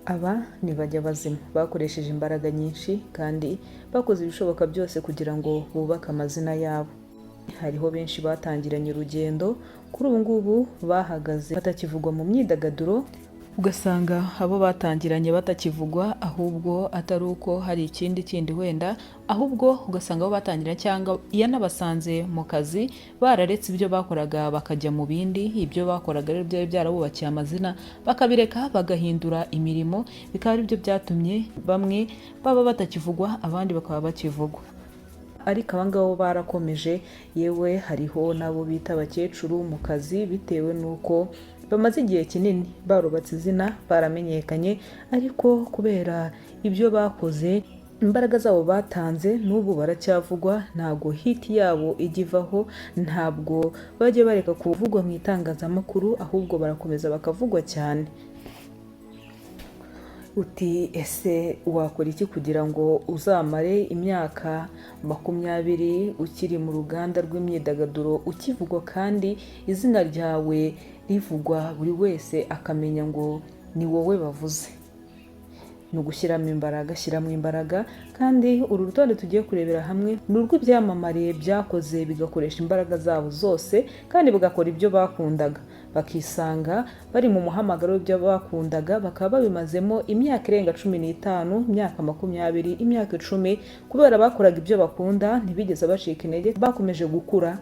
Aba ni bajya bazima bakoresheje imbaraga nyinshi kandi bakoze ibishoboka byose kugira ngo bubake amazina yabo. Hariho benshi batangiranye urugendo, kuri ubu ngubu bahagaze batakivugwa mu myidagaduro, ugasanga abo batangiranye batakivugwa, ahubwo atari uko hari ikindi wenda, ahubwo ugasanga abo batangiranye cyangwa yanabasanze mu kazi bararetse ibyo bakoraga bakajya mu bindi, ibyo bakoraga rero byari byarabubakiye amazina bakabireka bagahindura imirimo, bikaba ari byo byatumye bamwe baba batakivugwa abandi bakaba bakivugwa. Ariko abangabo barakomeje, yewe hariho nabo bita abakecuru mu kazi bitewe n'uko bamaze igihe kinini barubatse izina baramenyekanye, ariko kubera ibyo bakoze imbaraga zabo batanze n'ubu baracyavugwa, ntabwo hiti yabo ijya ivaho, ntabwo bajya bareka kuvugwa mu itangazamakuru, ahubwo barakomeza bakavugwa cyane. Uti ese wakora iki kugira ngo uzamare imyaka 20 ukiri mu ruganda rw'imyidagaduro ukivugwa kandi izina ryawe rivugwa buri wese akamenya ngo ni wowe bavuze? Ni ugushyiramo imbaraga, kandi uru rutonde tugiye kurebera hamwe ni urw'ibyamamare byakoze bigakoresha imbaraga zabo zose kandi bagakora ibyo bakundaga, bakisanga bari mu muhamagaro w'ibyo bakundaga, bakaba babimazemo imyaka irenga 15, imyaka 20, imyaka 10, kubera bakoraga ibyo bakunda ntibigeze bacika intege, bakomeje gukura.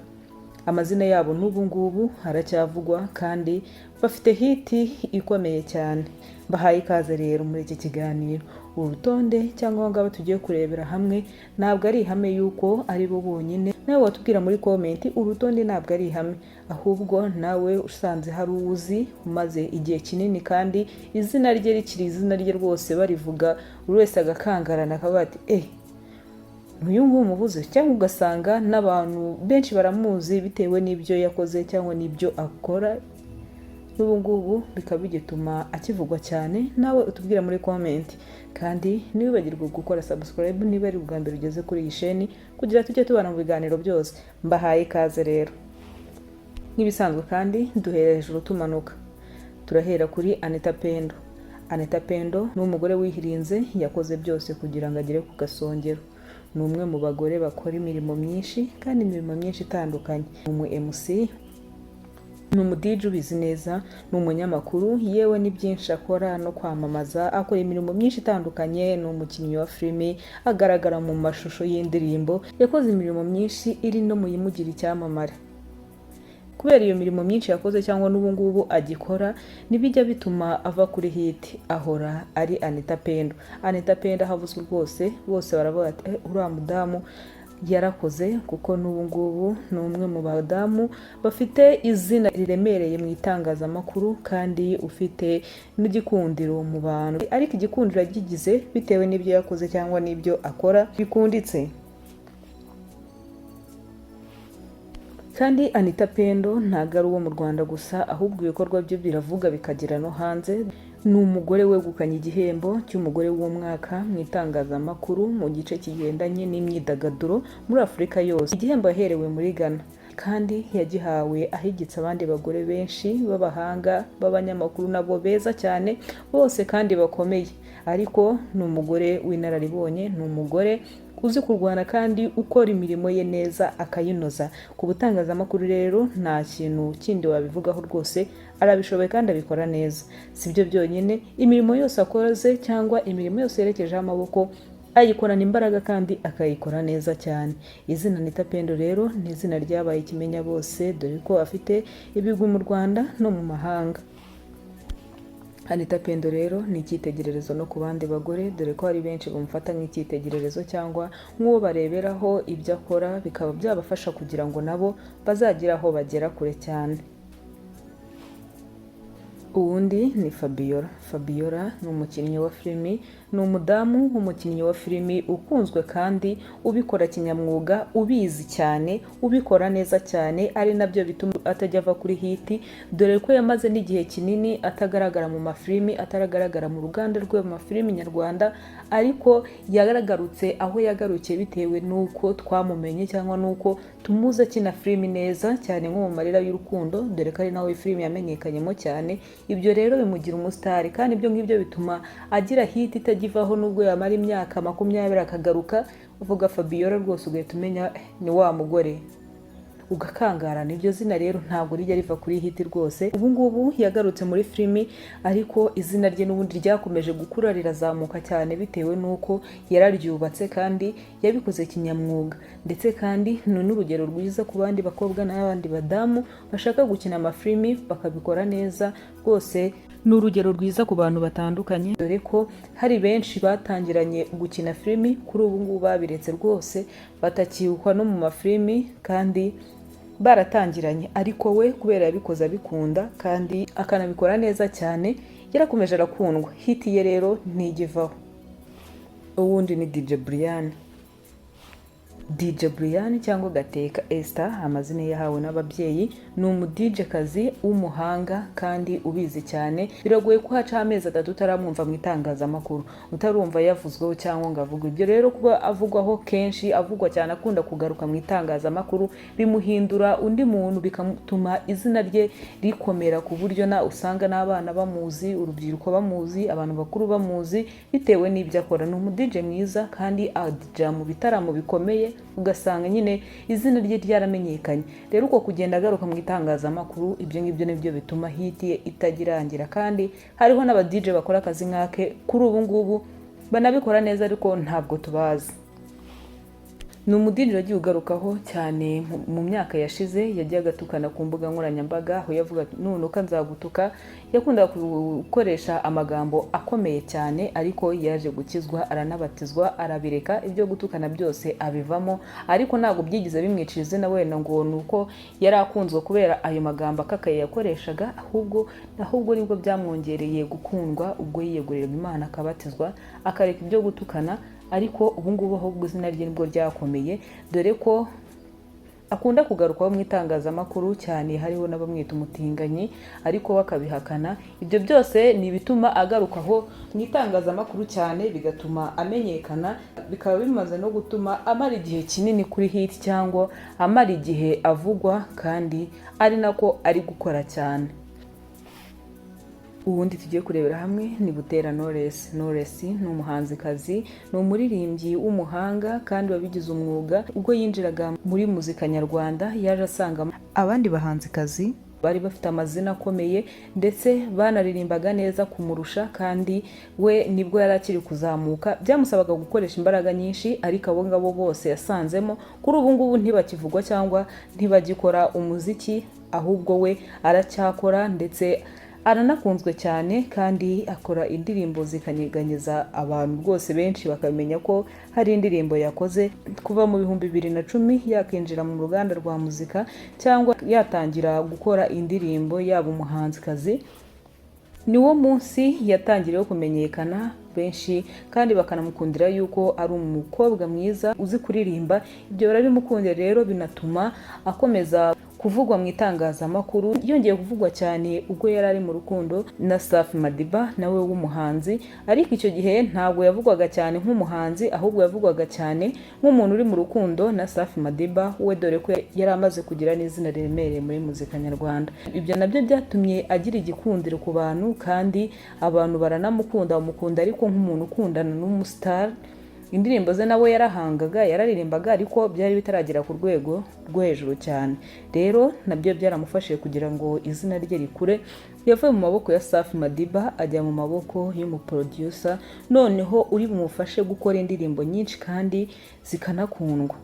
Amazina yabo n'ubu ngubu haracyavugwa kandi bafite hiti ikomeye cyane. Bahaye ikaze rero muri iki kiganiro. Urutonde cyangwa ngabo tugiye kurebera hamwe ntabwo ari ihame yuko ari bo bonyine, nawe watubwira muri komenti urutonde ntabwo ari ihame, ahubwo nawe usanze hari uwuzi umaze igihe kinini kandi izina rye rikiri izina rye rwose barivuga, buri wese agakangarana akavuga ati uyu nguyu umubuze, cyangwa ugasanga n'abantu benshi baramuzi bitewe n'ibyo yakoze cyangwa n'ibyo akora, n'ubu ngubu bikaba bigituma akivugwa cyane. Nawe utubwira muri komenti, kandi ntiwibagirwe gukora subscribe niba ari ubwa mbere ugeze kuri iyi sheni, kugira tujye tubana mu biganiro byose. Mbahaye ikaze rero. Nk'ibisanzwe kandi duhera hejuru tumanuka, turahera kuri Anita Pendo. Anita Pendo ni umugore wihirinze, yakoze byose kugira ngo agere ku gasongero. Ni umwe mu bagore bakora imirimo myinshi kandi imirimo myinshi itandukanye. Ni umu MC, ni umu DJ ubizi neza, ni umunyamakuru, yewe ni byinshi akora no kwamamaza, akora imirimo myinshi itandukanye. Ni umukinnyi wa filimi, agaragara mu mashusho y'indirimbo, yakoze imirimo myinshi iri no mu yimugira icyamamare. Kubera iyo mirimo myinshi yakoze cyangwa n'ubu ngubu agikora, nibijya bituma ava kuri hiti, ahora ari Anita Pendo. Anita Pendo havuzwe rwose bose baravuga ati uriya mudamu yarakoze, kuko n'ubu ngubu ni umwe mu badamu bafite izina riremereye mu itangazamakuru kandi ufite n'igikundiro mu bantu, ariko igikundiro yagigize bitewe n'ibyo yakoze cyangwa n'ibyo akora bikunditse. Kandi Anita Pendo ntabwo ari uwo mu Rwanda gusa, ahubwo ibikorwa bye biravuga bikagera no hanze. Ni umugore wegukanye igihembo cy'umugore w'umwaka mu itangazamakuru mu gice kigendanye n'imyidagaduro muri Afurika yose. Igihembo yaherewe muri Ghana kandi yagihawe ahigitse abandi bagore benshi b'abahanga b'abanyamakuru nabo beza cyane bose kandi bakomeye, ariko ni umugore w'inararibonye, ni umugore uzi kurwana kandi ukora imirimo ye neza akayinoza. Ku butangazamakuru rero nta kintu kindi wabivugaho, rwose arabishoboye kandi abikora neza. Si byo byonyine, imirimo yose akoze cyangwa imirimo yose yerekejeho amaboko ayikorana imbaraga kandi akayikora neza cyane. Izina Anita Pendo rero ni izina ryabaye ikimenya bose, dore ko afite ibigwi mu Rwanda no mu mahanga. Anita Pendo rero ni icyitegererezo no ku bandi bagore, dore ko hari benshi bamufata nk'icyitegererezo cyangwa nk'uwo bareberaho ibyo akora, bikaba byabafasha kugira ngo nabo bazagire aho bagera kure cyane. Uwundi ni Fabiola. Fabiola ni umukinnyi wa filimi, ni umudamu w'umukinnyi wa filimi ukunzwe kandi ubikora kinyamwuga, ubizi cyane, ubikora neza cyane, ari nabyo bituma atajya ava kuri hiti, dore ko yamaze n'igihe kinini atagaragara mu mafilimi, atagaragara mu ruganda rwe mu mafilimi nyarwanda, ariko yaragarutse aho yagarukiye bitewe n'uko twamumenye cyangwa n'uko tumuzi akina filimi neza cyane nko mu Marira y'Urukundo, dore ko ari nawe filimi yamenyekanyemo cyane. Ibyo rero bimugira umusitari, kandi ibyo ngibyo bituma agira hiti itagivaho nubwo yamara imyaka 20 akagaruka. Uvuga Fabiola rwose ugahita umenya ni wa mugore, ugakangarana. Iryo zina rero ntabwo rijya riva kuri hiti rwose. Ubu ngubu yagarutse muri filimi, ariko izina rye n'ubundi ryakomeje gukura rirazamuka cyane bitewe n'uko yararyubatse kandi yabikoze kinyamwuga. Ndetse kandi ni n'urugero rwiza ku bandi bakobwa n'abandi badamu bashaka gukina amafilimi bakabikora neza rwose. Ni urugero rwiza ku bantu batandukanye, dore ko hari benshi batangiranye gukina filimi kuri ubu ngubu babiretse rwose, batakibukwa no mu mafilimi kandi baratangiranye. Ariko we kubera yabikoze abikunda kandi akanabikora neza cyane, yarakomeje arakundwa. Hiti ye rero ntigivaho. Uwundi ni DJ Brian. DJ Brian cyangwa Gateka Esther, amazina yahawe n'ababyeyi. Ni umu-DJ kazi w'umuhanga kandi ubizi cyane. Biragoye ko haca amezi 3 utaramwumva mu itangazamakuru, utarumva yavuzweho cyangwa ngo avugwe. Ibyo rero kuba avugwaho kenshi, avugwa cyane, akunda kugaruka mu itangazamakuru, bimuhindura undi muntu, bikamutuma izina rye rikomera ku buryo na usanga n'abana bamuzi, urubyiruko bamuzi, abantu bakuru bamuzi bitewe n'ibyo akora. Ni umu-DJ mwiza kandi adija mu bitaramo bikomeye, ugasanga nyine izina rye ryaramenyekanye. Rero uko kugenda agaruka mu itangazamakuru, ibyo ngibyo nibyo bituma hiti ye itagirangira. kandi hariho n'aba DJ bakora akazi nkake kuri ubu ngubu banabikora neza, ariko ntabwo tubazi. Ni umudiniro agiye ugarukaho cyane mu myaka yashize, yagiye agatukana ku mbuga nkoranyambaga, aho yavuga nunuka nzagutuka. Yakundaga gukoresha amagambo akomeye cyane, ariko yaje gukizwa, aranabatizwa, arabireka. Ibyo gutukana byose abivamo, ariko ntabwo byigize bimwicira izina wenda ngo nuko yari akunzwe kubera ayo magambo akakaye yakoreshaga, ahubwo nibwo byamwongereye gukundwa ubwo yiyeguriraga Imana akabatizwa, akareka ibyo gutukana. Ariko ubu ngubu ahubwo izina rye nibwo ryakomeye, dore ko akunda kugarukaho mu itangazamakuru cyane. Hariho n'abamwita umutinganyi ariko bakabihakana. Ibyo byose ni ibituma agarukaho mu itangazamakuru cyane, bigatuma amenyekana, bikaba bimaze no gutuma amara igihe kinini kuri hiti cyangwa amara igihe avugwa, kandi ari nako ari gukora cyane. Ubundi tugiye kurebera hamwe ni Butera Knowless. Knowless ni umuhanzikazi, ni umuririmbyi w'umuhanga kandi wabigize umwuga. Ubwo yinjiraga muri muzika nyarwanda, yaje asanga abandi bahanzikazi bari bafite amazina akomeye ndetse banaririmbaga neza kumurusha, kandi we nibwo yari akiri kuzamuka. Byamusabaga gukoresha imbaraga nyinshi, ariko abo ngabo bose yasanzemo kuri ubu ngubu ntibakivugwa cyangwa ntibagikora umuziki, ahubwo we aracyakora ndetse aranakunzwe cyane, kandi akora indirimbo zikanyeganyeza abantu rwose. Benshi bakamenya ko hari indirimbo yakoze kuva mu 2010 yakinjira mu ruganda rwa muzika cyangwa yatangira gukora indirimbo yaba umuhanzikazi. Niwo munsi yatangiriyeho kumenyekana benshi, kandi bakanamukundira yuko ari umukobwa mwiza uzi kuririmba. Ibyo barabimukundira rero, binatuma akomeza kuvugwa mu itangazamakuru. Yongeye kuvugwa cyane ubwo yari ari mu rukundo na Safi Madiba, nawe w'umuhanzi. Ariko icyo gihe ntabwo yavugwaga cyane nk'umuhanzi, ahubwo yavugwaga cyane nk'umuntu uri mu rukundo na Safi Madiba we, dore ko yari amaze kugira n'izina riremereye muri muzika nyarwanda. Ibyo nabyo byatumye agira igikundiro ku bantu, kandi abantu baranamukunda, bamukunda ariko nk'umuntu ukundana n'umustar. Indirimbo ze nawe yarahangaga, yararirimbaga, ariko byari bitaragera ku rwego rwo hejuru cyane. Rero nabyo byaramufashije kugira ngo izina rye rikure. Yavuye mu maboko ya Safi Madiba ajya mu maboko y'umuproducer, noneho uri bumufashe gukora indirimbo nyinshi kandi zikanakundwa.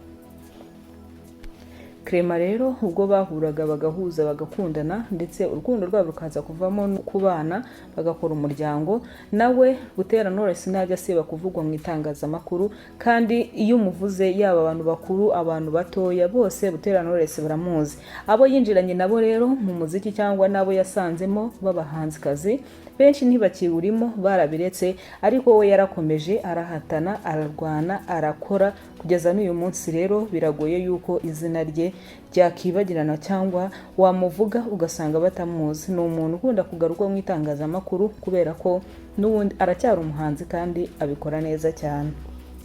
Clement rero ubwo bahuraga bagahuza bagakundana, ndetse urukundo rwabo rukaza kuvamo kubana bagakora umuryango. Nawe Butera Knowless ntajya asiba kuvugwa mu itangazamakuru, kandi iyo umuvuze yaba abantu bakuru, abantu batoya, bose Butera Knowless baramuzi. Abo yinjiranye nabo rero mu muziki cyangwa nabo yasanzemo b'abahanzikazi benshi ntibakiwurimo barabiretse, ariko we yarakomeje arahatana, ararwana, arakora kugeza n'uyu munsi. Rero biragoye yuko izina rye ryakibagirana cyangwa wamuvuga ugasanga batamuzi. Ni umuntu ukunda kugarukwa mu itangazamakuru kubera ko n'ubundi aracyari umuhanzi kandi abikora neza cyane.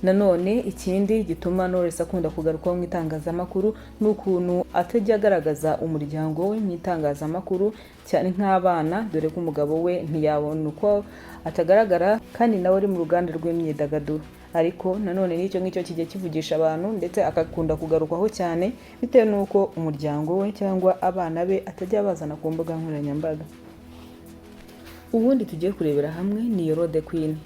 Nanone ikindi gituma Knowless akunda kugaruka mu itangazamakuru ni ukuntu atajya agaragaza umuryango we mu itangazamakuru cyane nk'abana, dore ko umugabo we ntiyabona uko atagaragara kandi nawe ari mu ruganda rw'imyidagaduro. Ariko nanone n'icyo ngicyo kijya kivugisha abantu ndetse akakunda kugarukwaho cyane bitewe n'uko umuryango we cyangwa abana be atajya bazana ku mbuga nkoranyambaga. Ubundi tugiye kurebera hamwe ni Yolo The Queen.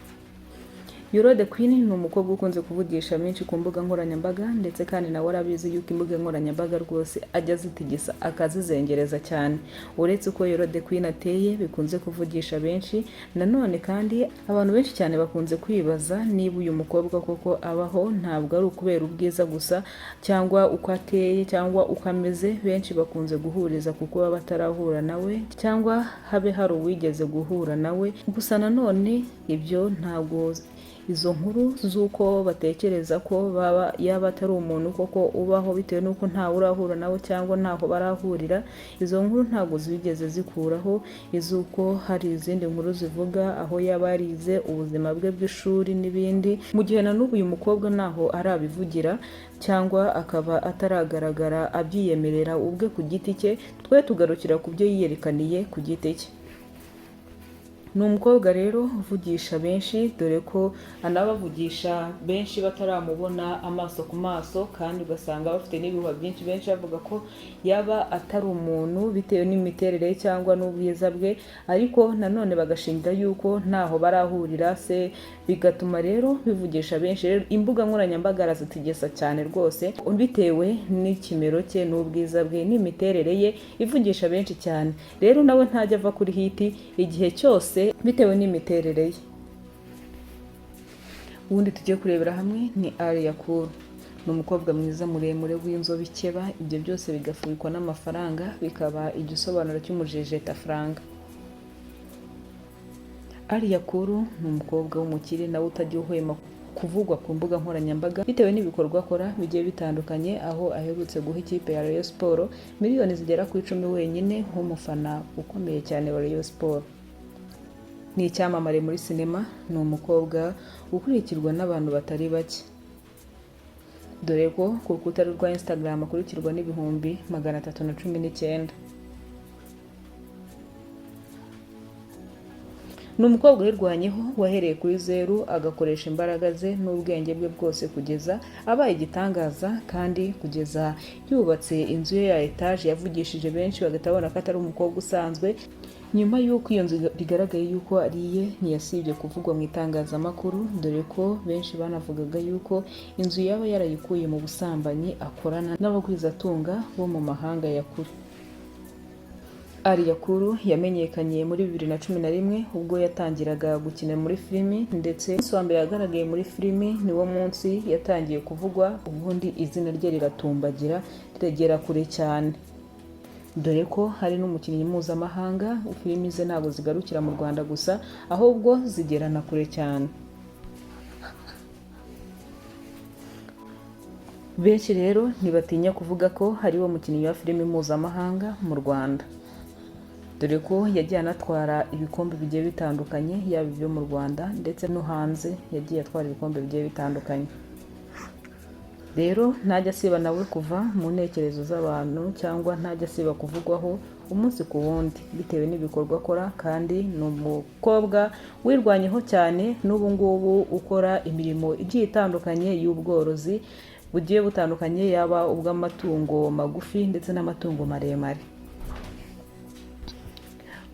Yolo The Queen ni umukobwa ukunze kuvugisha menshi ku mbuga nkoranyambaga, ndetse kandi nawe arabizi yuko imbuga nkoranyambaga rwose ajya azitigisa akazizengereza cyane. Uretse uko Yolo The Queen ateye bikunze kuvugisha benshi, nanone kandi abantu benshi cyane bakunze kwibaza niba uyu mukobwa koko abaho ntabwo ari ukubera ubwiza gusa cyangwa uko ateye cyangwa uko ameze. Benshi bakunze guhuriza kuko baba batarahura nawe cyangwa habe hari uwigeze guhura nawe. Gusa nanone ibyo ntabwo izo nkuru z'uko batekereza ko yaba atari umuntu koko ubaho bitewe n'uko ntawe urahura nawe cyangwa ntaho barahurira, izo nkuru ntabwo zigeze zikuraho iz'uko hari izindi nkuru zivuga aho yaba yarize, ubuzima bwe bw'ishuri n'ibindi. Mu gihe na n'ubu uyu mukobwa ntaho arabivugira cyangwa akaba ataragaragara abyiyemerera ubwe ku giti cye, twe tugarukira ku byo yiyerekaniye ku giti cye. Ni umukobwa rero uvugisha benshi, dore ko anabavugisha benshi bataramubona amaso ku maso, kandi ugasanga bafite n'ibihuha byinshi. Benshi bavuga ko yaba atari umuntu bitewe n'imiterere cyangwa n'ubwiza bwe, ariko nanone bagashingira yuko ntaho barahurira se, bigatuma rero bivugisha benshi. Rero imbuga nkoranyambaga arazitigisa cyane rwose bitewe n'ikimero cye n'ubwiza bwe n'imiterere ye, ivugisha benshi cyane. Rero nawe ntajya ava kuri hiti igihe cyose bitewe n'imiterere ye. Ubundi tugiye kurebera hamwe ni Alia Cool. Ni umukobwa mwiza muremure w'inzobe ikeba, ibyo byose bigafurikwa n'amafaranga bikaba igisobanuro cy'umujejeta franga. Alia Cool ni umukobwa w'umukire nawe utajya uhwema kuvugwa ku mbuga nkoranyambaga bitewe n'ibikorwa akora bigiye bitandukanye, aho aherutse guha ikipe ya Rayon Sport miliyoni zigera ku 10 wenyine nk'umufana ukomeye cyane wa Rayon Sport. Ni icyamamare muri sinema, ni umukobwa ukurikirwa n'abantu batari bake, dore ko ku rukuta rwa Instagram akurikirwa n'ibihumbi 319. Ni umukobwa wirwanyeho wahereye kuri zeru agakoresha imbaraga ze n'ubwenge bwe bwose kugeza abaye igitangaza, kandi kugeza yubatse inzu ye ya etage yavugishije benshi bagatabona ko atari umukobwa usanzwe. Nyuma y'uko iyo nzu bigaragaye yuko ari iye, ntiyasibye kuvugwa mu itangazamakuru, dore ko benshi banavugaga yuko inzu yaba yarayikuye mu busambanyi akorana n'abagwizatunga bo mu mahanga ya kure. Alia Cool yamenyekanye muri 2011 ubwo yatangiraga gukina muri filimi, ndetse umunsi wa mbere yagaragaye muri filimi niwo munsi yatangiye kuvugwa, ubundi izina rye riratumbagira riregera kure cyane, dore ko hari n'umukinnyi mpuzamahanga filimi ze ntabwo zigarukira mu Rwanda gusa ahubwo zigerana kure cyane. Benshi rero ntibatinya kuvuga ko hariwo mukinnyi wa filimi mpuzamahanga mu Rwanda, dore ko yagiye anatwara ibikombe bigiye bitandukanye, yaba ibyo mu Rwanda ndetse no hanze yagiye atwara ibikombe bigiye bitandukanye. Rero ntajya asiba nawe kuva mu ntekerezo z'abantu cyangwa ntajya asiba kuvugwaho umunsi ku wundi bitewe n'ibikorwa akora, kandi ni umukobwa wirwanyeho cyane n'ubu ngubu ukora imirimo igiye itandukanye y'ubworozi bugiye butandukanye, yaba ubw'amatungo magufi ndetse n'amatungo maremare.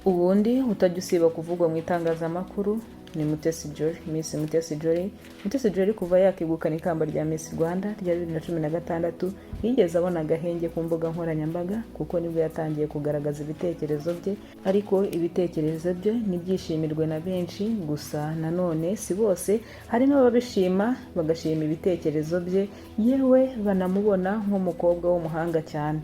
Ubundi utajya usiba kuvugwa mu itangazamakuru ni Mutesi Jolly, Miss Mutesi Jolly. Mutesi Jolly kuva yakegukana ikamba rya Miss Rwanda rya 2016 yigeze abona agahenge ku mbuga nkoranyambaga, kuko nibwo yatangiye kugaragaza ibitekerezo bye, ariko ibitekerezo bye nibyishimirwe na benshi. Gusa nanone si bose, hari n'ababishima bagashima ibitekerezo bye, yewe banamubona nk'umukobwa w'umuhanga cyane.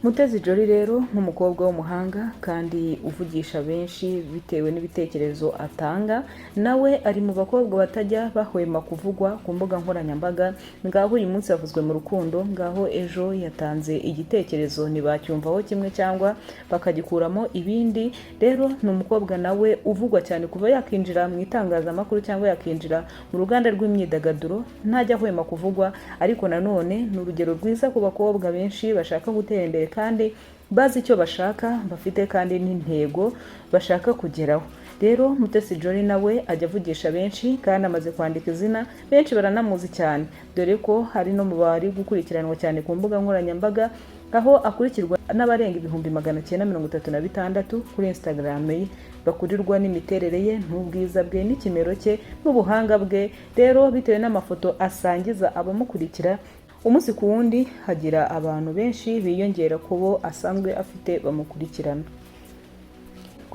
Mutesi Jolly rero nk'umukobwa w'umuhanga kandi uvugisha benshi bitewe n'ibitekerezo atanga, nawe ari mu bakobwa batajya bahwema kuvugwa ku mbuga nkoranyambaga. Ngaho uyu munsi yavuzwe mu rukundo, ngaho ejo yatanze igitekerezo ntibacyumvaho kimwe cyangwa bakagikuramo ibindi. Rero ni umukobwa nawe uvugwa cyane kuva yakinjira mu itangazamakuru cyangwa yakinjira mu ruganda rw'imyidagaduro, ntajya ahwema kuvugwa. Ariko nanone ni urugero rwiza ku bakobwa benshi bashaka gutera imbere kandi bazi icyo bashaka, bafite kandi n'intego bashaka kugeraho. Rero Mutesi Jolly nawe ajya avugisha benshi kandi amaze kwandika izina, benshi baranamuzi cyane, dore ko hari no mu bari gukurikiranwa cyane ku mbuga nkoranyambaga, aho akurikirwa n'abarenga 936 kuri Instagram ye, bakurirwa n'imiterere ye n'ubwiza bwe n'ikimero cye n'ubuhanga bwe. Rero bitewe n'amafoto asangiza abamukurikira, umunsi ku wundi hagira abantu benshi biyongera kubo asanzwe afite bamukurikirana.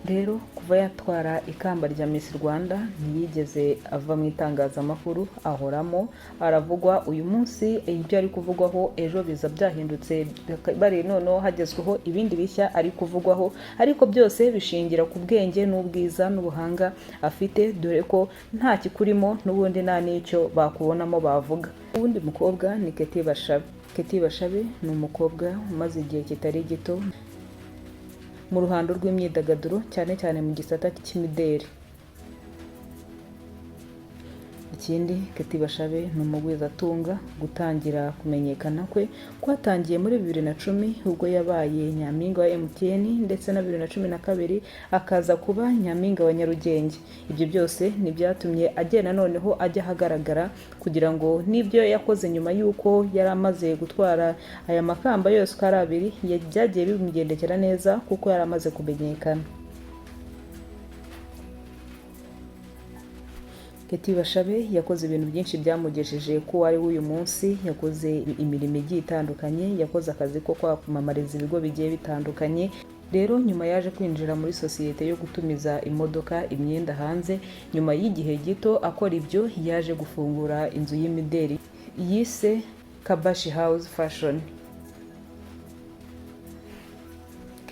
Rero kuva yatwara ikamba rya Miss Rwanda ntiyigeze ava mu itangazamakuru, ahoramo aravugwa. Uyu munsi ibyo ari kuvugwaho ejo biza byahindutse, bari noneho hagezweho ibindi bishya ari kuvugwaho, ariko byose bishingira ku bwenge n'ubwiza n'ubuhanga afite, dore ko nta kikurimo n'ubundi nta n'icyo bakubonamo bavuga. Uwundi mukobwa ni Keti Bashabe. Keti Bashabe ni umukobwa umaze igihe kitari gito mu ruhando rw'imyidagaduro, cyane cyane mu gisata cy'imideli. Ikindi, Keti Bashabe ni umugwizatunga. Gutangira kumenyekana kwe kwatangiye muri 2010 ubwo yabaye nyampinga wa MTN, ndetse na 2012 akaza kuba nyampinga wa Nyarugenge. Ibyo byose nibyatumye agenda noneho ajya ahagaragara, kugira ngo n'ibyo yakoze nyuma y'uko yari amaze gutwara aya makamba yose uko ari abiri byagiye bimugendekera neza kuko yari amaze kumenyekana. Keti Bashabe yakoze ibintu byinshi byamugejeje ko ari uyu munsi. Yakoze imirimo igiye itandukanye, yakoze akazi ko kwamamariza ibigo bigiye bitandukanye. Rero nyuma yaje kwinjira muri sosiyete yo gutumiza imodoka, imyenda hanze. Nyuma y'igihe gito akora ibyo, yaje gufungura inzu y'imideli yise Kabashi House Fashion.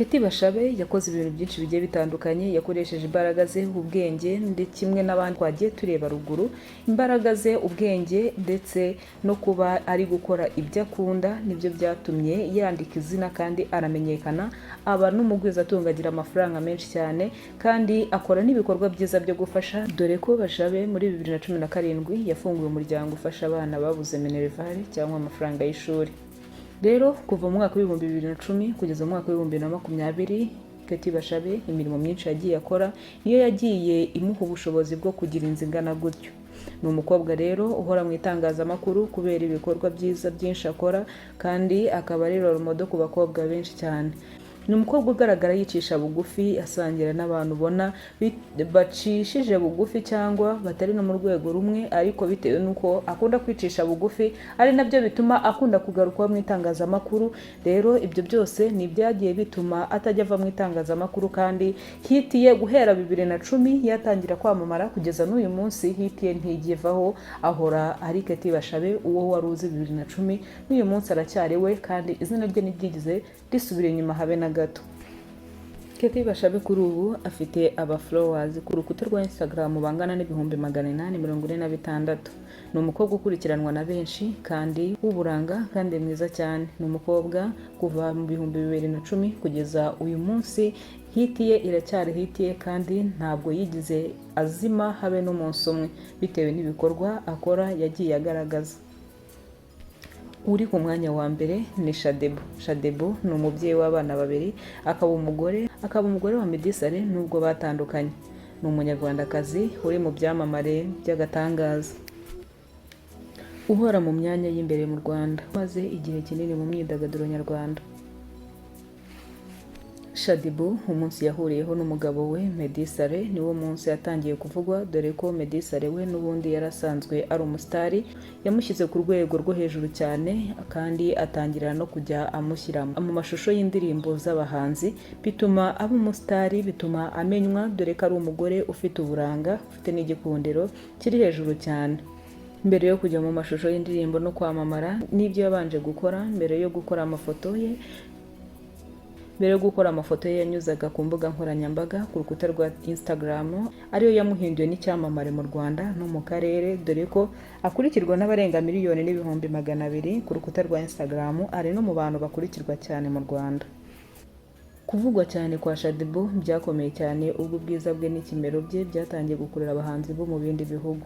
Keti Bashabe yakoze ibintu byinshi bigiye bitandukanye, yakoresheje imbaraga ze, ubwenge, ndetse kimwe n'abandi twagiye tureba ruguru. Imbaraga ze, ubwenge ndetse no kuba ari gukora ibyo akunda nibyo byatumye yandika izina kandi aramenyekana, aba n'umugwizatunga, agira amafaranga menshi cyane kandi akora n'ibikorwa byiza byo gufasha, dore ko Bashabe muri 2017 yafunguye umuryango ufasha abana babuze minerivare cyangwa amafaranga y'ishuri. Rero kuva mu mwaka w'ibihumbi 2010 kugeza mu mwaka w'ibihumbi 2020, Keti Bashabe imirimo myinshi yagiye akora niyo yagiye imuha ubushobozi bwo kugira inzu ingana gutyo. Ni umukobwa rero uhora mu itangazamakuru kubera ibikorwa byiza byinshi akora, kandi akaba ari role model ku bakobwa benshi cyane. Ni umukobwa ugaragara yicisha bugufi, asangira n'abantu ubona bacishije bugufi cyangwa batari no mu rwego rumwe, ariko bitewe n'uko akunda kwicisha bugufi ari nabyo bituma akunda kugarukwa mu itangazamakuru. Rero ibyo byose ni byagiye bituma atajya ava mu itangazamakuru, kandi hitiye guhera 2010 yatangira kwamamara kugeza n'uyu munsi hitiye ntigivaho, ahora ari Keti Bashabe uwo wari uzi 2010 n'uyu munsi aracyari we, kandi izina rye niryigize risubira inyuma habe na gato. Keti Bashabe kuri ubu afite aba followers ku rukuta rwa Instagram bangana n'ibihumbi 846. Ni umukobwa ukurikiranwa na benshi kandi w'uburanga kandi mwiza cyane. Ni umukobwa kuva mu 2010 kugeza uyu munsi hitiye iracyari hitiye, kandi ntabwo yigize azima habe n'umunsi umwe, bitewe n'ibikorwa akora yagiye agaragaza. Uri ku mwanya wa mbere ni Shadebo. Shadebo ni umubyeyi w'abana babiri, akaba umugore wa Meddy Saleh nubwo batandukanye. Ni umunyarwandakazi uri mu byamamare by'agatangaza, uhora mu myanya y'imbere mu Rwanda, maze igihe kinini mu myidagaduro nyarwanda. Shadebo umunsi yahuriyeho n'umugabo we Meddy Saleh niwo munsi yatangiye kuvugwa, dore ko Meddy Saleh we n'ubundi yarasanzwe ari umusitari, yamushyize ku rwego rwo hejuru cyane, kandi atangira no kujya amushyira mu mashusho y'indirimbo z'abahanzi, bituma aba umusitari, bituma amenywa, dore ko ari umugore ufite uburanga, ufite n'igikundiro kiri hejuru cyane. Mbere yo kujya mu mashusho y'indirimbo no kwamamara, n'ibyo yabanje gukora mbere yo gukora amafoto ye, mbere yo gukora amafoto ye yanyuzaga ku mbuga nkoranyambaga ku rukuta rwa Instagram, ariyo yamuhinduye n'icyamamare mu Rwanda no mu karere, dore ko akurikirwa n'abarenga miliyoni n'ibihumbi 200 ku rukuta rwa Instagram. Ari no mu bantu bakurikirwa cyane mu Rwanda. Kuvugwa cyane kwa Shaddy Boo byakomeye cyane ubwo ubwiza bwe n'ikimero bye byatangiye gukurura abahanzi bo mu bindi bihugu.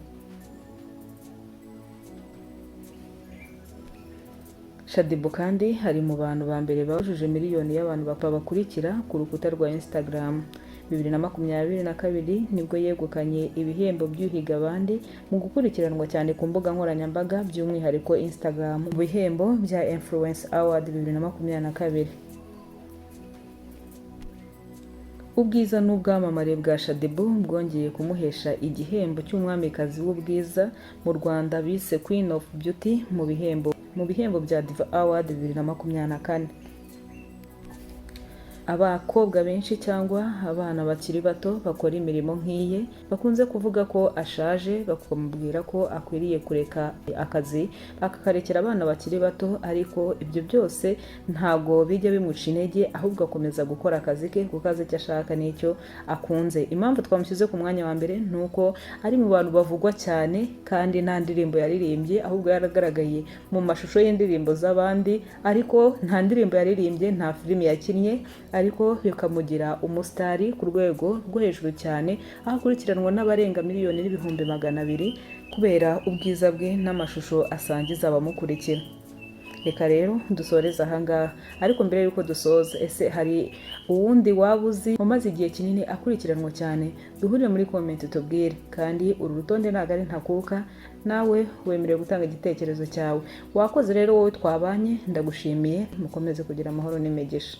Shaddy Boo kandi hari mu bantu ba mbere bujuje miliyoni y'abantu bakurikira ku rukuta rwa Instagram. 2022 nibwo yegukanye ibihembo by'uhiga abandi mu gukurikiranwa cyane ku mbuga nkoranyambaga, by'umwihariko Instagram, mu bihembo bya Influence Award 2022. Ubwiza n'ubwamamare bwa Shaddy Boo bwongeye kumuhesha igihembo cy'umwamikazi w'ubwiza mu Rwanda bise Queen of Beauty mu bihembo bya Diva Award 2024. Abakobwa benshi cyangwa abana bakiri bato bakora imirimo nk'iye bakunze kuvuga ko ashaje, bakamubwira ko akwiriye kureka akazi akakarekera abana bakiri bato, ariko ibyo byose ntago bijya bimuca intege, ahubwo akomeza gukora akazi ke kuko azi icyo ashaka n'icyo akunze. Impamvu twamushyize ku mwanya wa mbere nuko ari mu bantu bavugwa cyane kandi nta ndirimbo yaririmbye, ahubwo yaragaragaye mu mashusho y'indirimbo z'abandi, ariko nta ndirimbo yaririmbye, nta filimi yakinnye, ariko bikamugira umusitari ku rwego rwo hejuru cyane, aho akurikiranwa n'abarenga miliyoni n'ibihumbi 200 kubera ubwiza bwe n'amashusho asangiza abamukurikira. Reka rero dusoreze ahangaha, ariko mbere yuko dusoza, ese hari uwundi waba uzi umaze igihe kinini akurikiranwa cyane? Duhurire muri comment tubwire, kandi uru rutonde ntabwo ari ntakuka, nawe wemerewe gutanga igitekerezo cyawe. Wakoze rero wowe twabanye, ndagushimiye, mukomeze kugira amahoro n'imigisha.